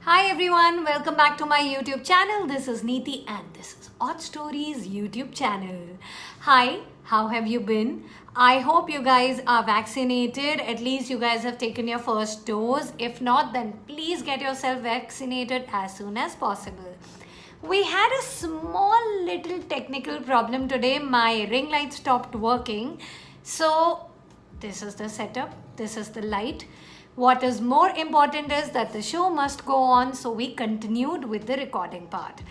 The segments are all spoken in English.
Hi everyone, welcome back to my YouTube channel. This is Neeti and this is Odd Stories YouTube channel. Hi, how have you been? I hope you guys are vaccinated. At least you guys have taken your first dose. If not, then please get yourself vaccinated as soon as possible. We had a small little technical problem today. My ring light stopped working. So this is the setup. This is the light. What is more important is that the show must go on, so we continued with the recording part.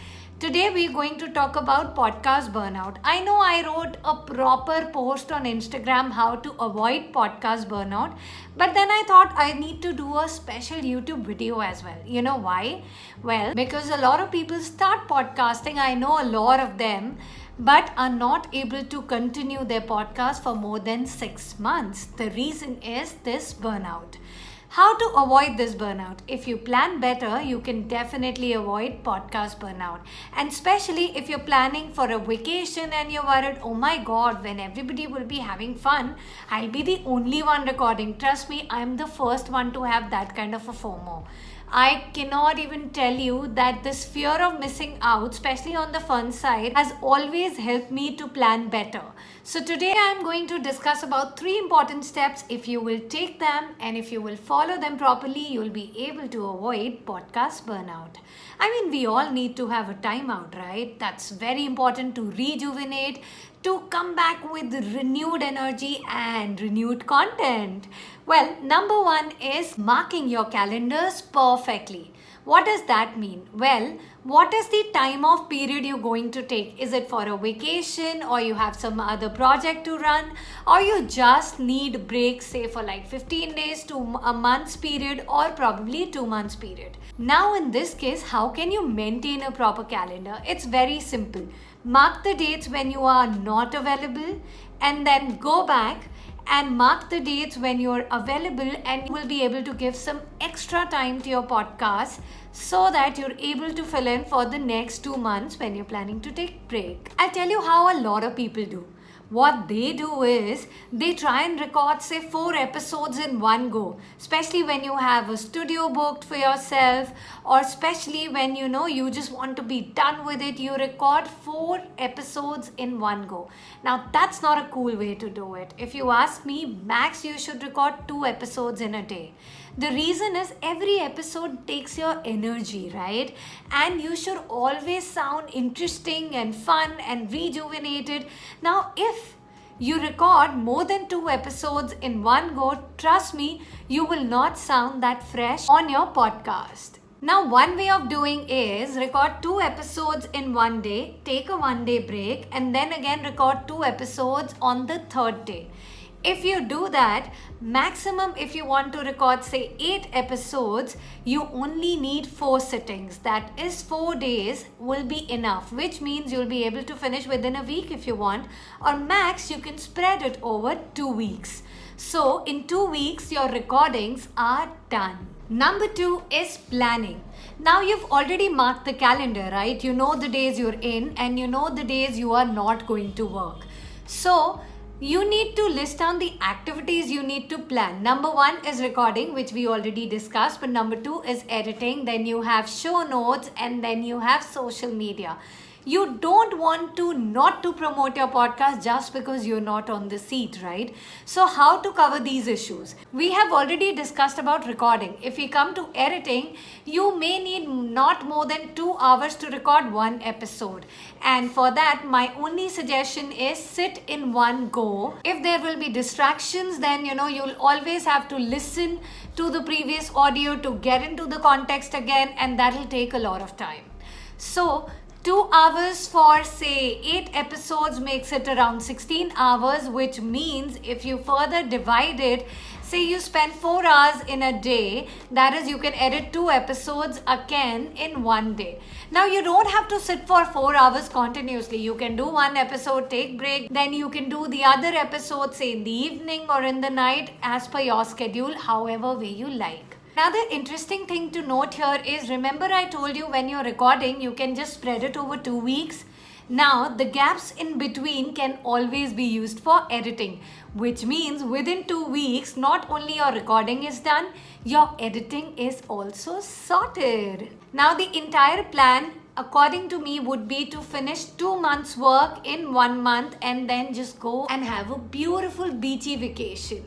Today we're going to talk about podcast burnout. I know I wrote a proper post on Instagram how to avoid podcast burnout, but then I thought I need to do a special YouTube video as well. You know why? Well, because a lot of people start podcasting. I know a lot of them, but are not able to continue their podcast for more than 6 months. The reason is this burnout. How to avoid this burnout? If you plan better, you can definitely avoid podcast burnout. And especially if you're planning for a vacation and you're worried, oh my God, when everybody will be having fun, I'll be the only one recording. Trust me, I'm the first one to have that kind of a FOMO. I cannot even tell you that this fear of missing out, especially on the fun side, has always helped me to plan better. So today I am going to discuss about 3 important steps. If you will take them and if you will follow them properly, you will be able to avoid podcast burnout. I mean, we all need to have a timeout, right? That's very important to rejuvenate, to come back with renewed energy and renewed content. Well, number 1 is marking your calendars perfectly. What does that mean? Well, what is the time off period you're going to take? Is it for a vacation, or you have some other project to run, or you just need breaks, say for like 15 days to a month's period, or probably 2 months period? Now in this case, how can you maintain a proper calendar? It's very simple. Mark the dates when you are not available and then go back and mark the dates when you're available, and you will be able to give some extra time to your podcast so that you're able to fill in for the next 2 months when you're planning to take break. I'll tell you how a lot of people do. What they do is they try and record say 4 episodes in one go, especially when you have a studio booked for yourself, or especially when you just want to be done with it. You record 4 episodes in one go. Now that's not a cool way to do it. If you ask me, max you should record 2 episodes in a day. The reason is every episode takes your energy, right? And you should always sound interesting and fun and rejuvenated. Now, if you record more than 2 episodes in one go, trust me, you will not sound that fresh on your podcast. Now, one way of doing is record 2 episodes in one day, take a 1-day break, and then again record 2 episodes on the 3rd day. If you do that, maximum if you want to record say 8 episodes, you only need 4 sittings. That is 4 days will be enough, which means you'll be able to finish within a week if you want, or max you can spread it over 2 weeks. So in 2 weeks, your recordings are done. Number 2 is planning. Now you've already marked the calendar, right? You know the days you're in and you know the days you are not going to work. So you need to list down the activities you need to plan. Number 1 is recording, which we already discussed, but number 2 is editing. Then you have show notes, and then you have social media. You don't want to not to promote your podcast just because you're not on the seat, right? So how to cover these issues? We have already discussed about recording. If we come to editing, you may need not more than 2 hours to record 1 episode. And for that, my only suggestion is sit in one go. If there will be distractions, then you'll always have to listen to the previous audio to get into the context again, and that'll take a lot of time. So 2 hours for say 8 episodes makes it around 16 hours, which means if you further divide it, say you spend 4 hours in a day, that is you can edit 2 episodes again in one day. Now you don't have to sit for 4 hours continuously. You can do 1 episode, take break, then you can do the other episode say in the evening or in the night as per your schedule, however way you like. Another interesting thing to note here is, remember I told you when you're recording, you can just spread it over 2 weeks. Now, the gaps in between can always be used for editing, which means within 2 weeks, not only your recording is done, your editing is also sorted. Now, the entire plan, according to me, would be to finish 2 months' work in 1 month and then just go and have a beautiful beachy vacation.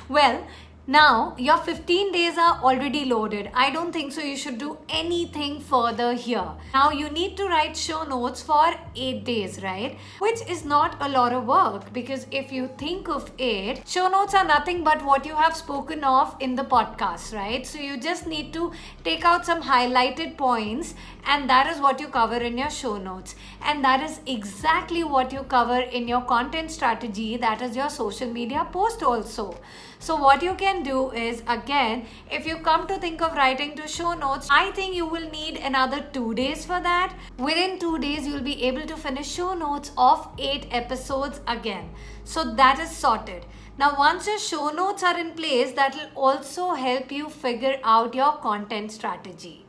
Well, now, your 15 days are already loaded. I don't think so you should do anything further here. Now, you need to write show notes for 8 days, right? Which is not a lot of work, because if you think of it, show notes are nothing but what you have spoken of in the podcast, right? So, you just need to take out some highlighted points, and that is what you cover in your show notes. And that is exactly what you cover in your content strategy, that is your social media post also. So what you can do is, again, if you come to think of writing to show notes, I think you will need another 2 days for that. Within 2 days, you'll be able to finish show notes of 8 episodes again. So that is sorted. Now, once your show notes are in place, that will also help you figure out your content strategy.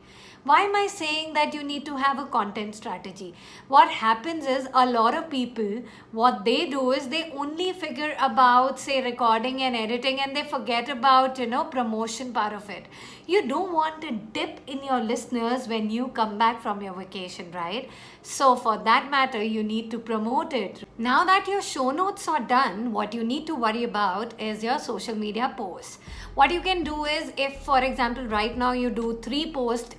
Why am I saying that you need to have a content strategy? What happens is, a lot of people, what they do is they only figure about, say, recording and editing, and they forget about, promotion part of it. You don't want a dip in your listeners when you come back from your vacation, right? So for that matter, you need to promote it. Now that your show notes are done, what you need to worry about is your social media posts. What you can do is, if for example right now you do 3 posts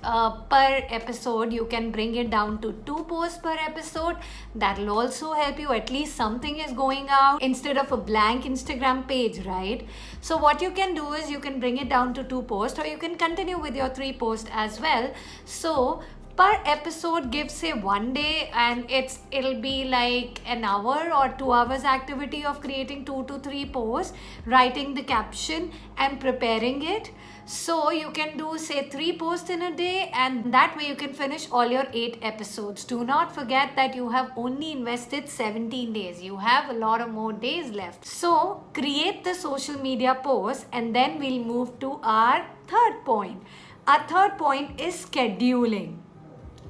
per episode, you can bring it down to 2 posts per episode. That will also help you. At least something is going out instead of a blank Instagram page, right? So what you can do is, you can bring it down to 2 posts, or you can continue with your 3 posts as well. So per episode, give say 1 day, and it'll be like an hour or 2 hours activity of creating 2 to 3 posts, writing the caption and preparing it. So you can do say 3 posts in a day, and that way you can finish all your 8 episodes. Do not forget that you have only invested 17 days. You have a lot of more days left. So create the social media post, and then we'll move to our third point. Our third point is scheduling.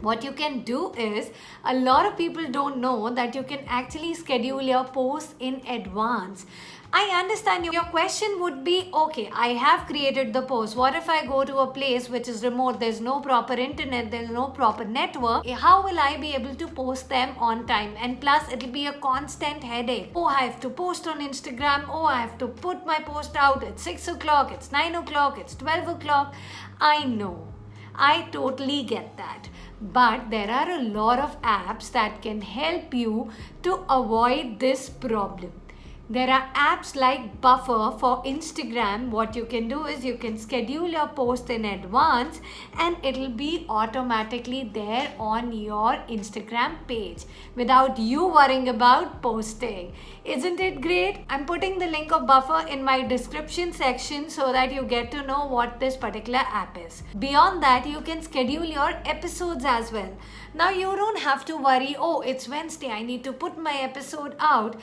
What you can do is, a lot of people don't know that you can actually schedule your posts in advance. I understand your question would be, okay, I have created the post. What if I go to a place which is remote? There's no proper internet, there's no proper network. How will I be able to post them on time? And plus, it'll be a constant headache. Oh, I have to post on Instagram. Oh, I have to put my post out at 6 o'clock, it's 9 o'clock, it's 12 o'clock. I know. I totally get that. But there are a lot of apps that can help you to avoid this problem. There are apps like Buffer for Instagram. What you can do is, you can schedule your post in advance, and it'll be automatically there on your Instagram page without you worrying about posting. Isn't it great? I'm putting the link of Buffer in my description section so that you get to know what this particular app is. Beyond that, you can schedule your episodes as well. Now you don't have to worry, oh, it's Wednesday, I need to put my episode out.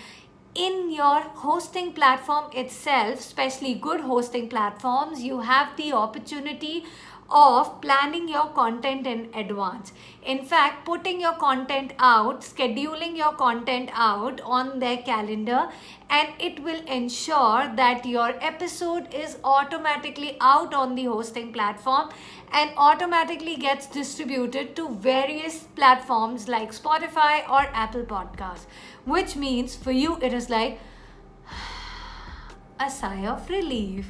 In your hosting platform itself, especially good hosting platforms, you have the opportunity of planning your content in advance. In fact, putting your content out, scheduling your content out on their calendar, and it will ensure that your episode is automatically out on the hosting platform and automatically gets distributed to various platforms like Spotify or Apple Podcasts, which means for you it is like a sigh of relief.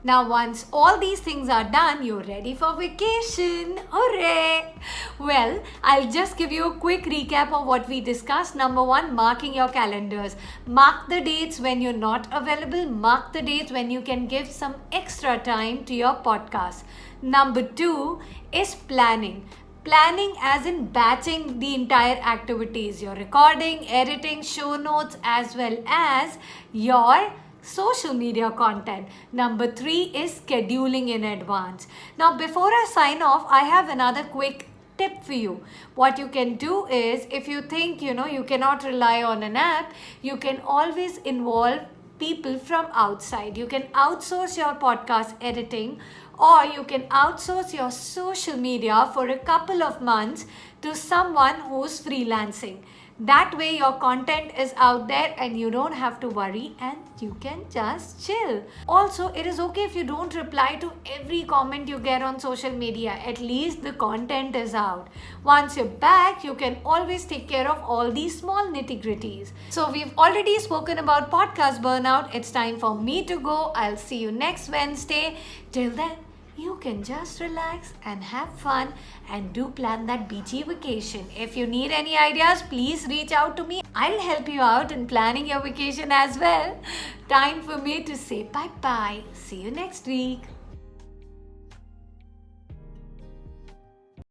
Now, once all these things are done, you're ready for vacation. Hooray! Well, I'll just give you a quick recap of what we discussed. Number 1, marking your calendars. Mark the dates when you're not available. Mark the dates when you can give some extra time to your podcast. Number 2 is planning. Planning as in batching the entire activities. Your recording, editing, show notes, as well as your social media content. Number 3 is scheduling in advance. Now, before I sign off, I have another quick tip for you. What you can do is, if you think you cannot rely on an app, you can always involve people from outside. You can outsource your podcast editing, or you can outsource your social media for a couple of months to someone who's freelancing. That way, your content is out there and you don't have to worry and you can just chill. Also, it is okay if you don't reply to every comment you get on social media. At least the content is out. Once you're back, you can always take care of all these small nitty-gritties. So, we've already spoken about podcast burnout. It's time for me to go. I'll see you next Wednesday. Till then, you can just relax and have fun and do plan that beachy vacation. If you need any ideas, please reach out to me. I'll help you out in planning your vacation as well. Time for me to say bye-bye. See you next week.